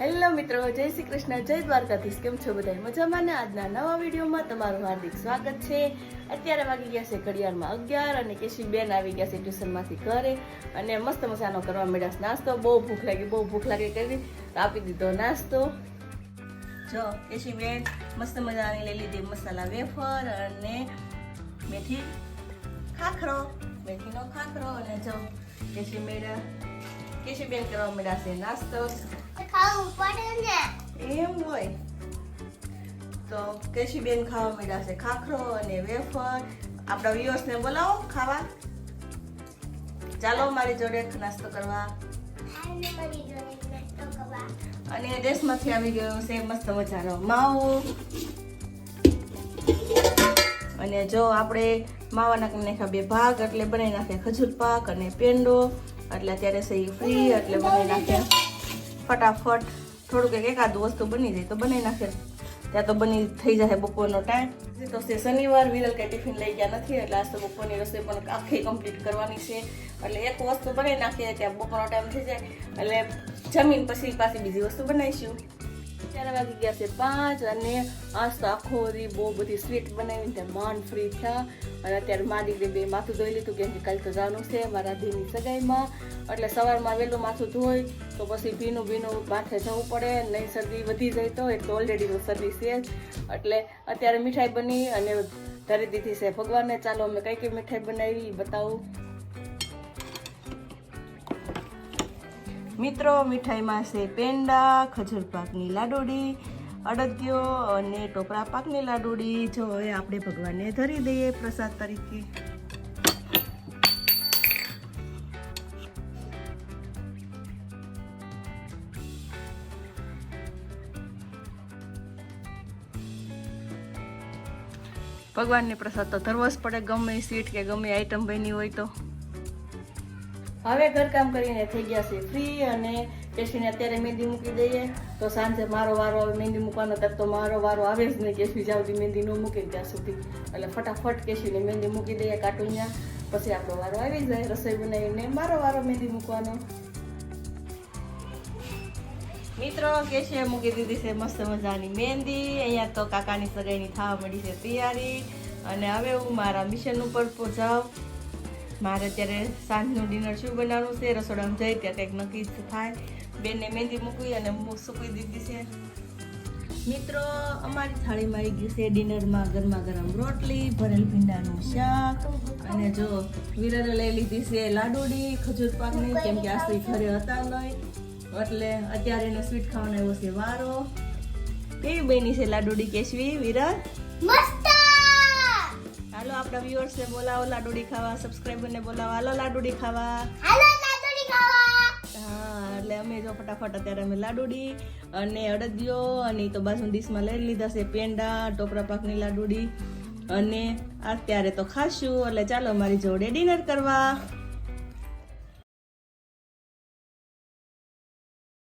Hello મિત્રો, જય શ્રી કૃષ્ણ, જય દ્વારકાધીશ. કેમ છો બધા? મજામાં ને? આજના નવા વિડીયોમાં તમારું હાર્દિક સ્વાગત છે. અત્યારે વાગી ગયા છે ઘડિયાળમાં 11 અને કેશી બેન આવી ગયા છે ટ્યુશનમાંથી ઘરે અને મસ્ત મજાનો કરવા મળ્યા નાસ્તો. બહુ ભૂખ લાગી કરી આપી દીધો નાસ્તો. જો કેશી બેન મસ્ત મજાની લઈ લીધી મસાલા વેફર અને મેથીનો ખાખરો અને જો કેશી બેન કરવા મળ્યા છે નાસ્તો. ખાવું પડે ને એમ હોય તો કેશી બેન ખાવા મળ્યા છે ખાખરો અને વેફર. આપણા વ્યુઅર્સ ને બોલાવો ખાવા. ચાલો મારી જોડે નાસ્તો કરવા. અને દેશમાંથી આવી ગયો છે મસ્ત મજાનો માવો. અને જો આપણે માવા નાખી નાખ્યા 2 ભાગ એટલે બનાવી નાખ્યા ખજૂર પાક અને પેંડો. એટલે અત્યારે છે ફ્રી એટલે બનાવી નાખ્યા ફટાફટ. થોડુંક એકાદું વસ્તુ બની જાય તો બનાવી નાખે ત્યાં તો બની થઈ જાય બપોરનો ટાઈમ. તો છે શનિવાર, વિરલ કઈ ટિફિન લઈ ગયા નથી એટલે આજ તો બપોરની રસોઈ પણ આખી કમ્પ્લીટ કરવાની છે. એટલે એક વસ્તુ બનાવી નાખીએ ત્યાં બપોરનો ટાઈમ થઈ જાય એટલે જમીન પછી પાછી બીજી વસ્તુ બનાવીશું. અત્યારે વાગી ગયા છે 5 અને આજ તો આખો દી બહુ બધી સ્વીટ બનાવીને ત્યાં માંડ ફ્રી થયા. અને અત્યારે મા દીકરી 2 માથું ધોઈ લીધું કેમ કે કાલે તો જવાનું છે મારા દીની સગાઈમાં. એટલે સવારમાં વહેલું માથું ધોઈ તો પછી ભીનું માથે જવું પડે, નહીં શરદી વધી જાય તો એક તો ઓલરેડી તો શરદી છે જ. એટલે અત્યારે મીઠાઈ બની અને ધરી દીધી છે ભગવાનને. ચાલો અમે કઈ મીઠાઈ બનાવી બતાવું. મિત્રો મીઠાઈમાં છે પેંડા, ખજૂર પાકની લાડુડી, અડદિયો અને ટોપરા પાકની લાડુડી. જો હવે આપણે ભગવાનને ધરી દઈએ પ્રસાદ તરીકે. ભગવાનને પ્રસાદ તો ધરવો જ પડે, ગમે સ્વીટ કે ગમે આઈટમ બની હોય તો. હવે ઘરકામ કરીને થઈ ગયા છે ફ્રી અને કેશીને અત્યારે મહેંદી મૂકી દઈએ તો સાંજે મારો વારો આવે મહેંદી મૂકવાનો. તક તો મારો વારો આવે જ નહીં, કેશી જાવતી મહેંદી ન મૂકીને ત્યાં સુધી. એટલે ફટાફટ કેશીને મહેંદી મૂકી દઈએ કાર્ટૂનમાં, પછી આપણો વારો આવી જાય રસોઈ બનાવીને મારો વારો મહેંદી મૂકવાનો. મિત્રો કેશીએ મૂકી દીધી છે મસ્ત મજાની મહેંદી. અહીંયા તો કાકાની સગાઈની થવા મળી છે તૈયારી. અને હવે હું મારા મિશન ઉપર જાઉં. મારે અત્યારે સાંજનું ડિનર શું બનાવવાનું છે, રસોડામાં જઈ ત્યાં કંઈક નક્કી થાય. બેનને મહેંદી મૂકી અને સૂકવી દીધી છે. મિત્રો અમારી થાળીમાં આવી ગયું છે ડિનરમાં ગરમા ગરમ રોટલી, ભરેલ ભીંડાનું શાક અને જો વિરલે લઈ લીધી છે લાડુડી ખજૂર પાકની કેમ કે આજ ઘરે હતા નહીં એટલે અત્યારે એને સ્વીટ ખાવાનો આવ્યો છે વારો. કેવી બની છે લાડુડી કેશવી વિરલ? મસ્ત. હાલો આપણા વ્યુઅર્સ ને બોલાવો લાડુડી ખાવા, સબસ્ક્રાઇબર ને બોલાવો. હાલો લાડુડી ખાવા. હા એટલે અમે જો ફટાફટ અત્યારે અમે લાડુડી અને અડદિયો અને તો બાજુ ડીશમાં લઈ લીધા છે પેંડા, ટોપરા પાકની લાડુડી અને અત્યારે તો ખાશું. એટલે ચાલો મારી જોડે ડિનર કરવા.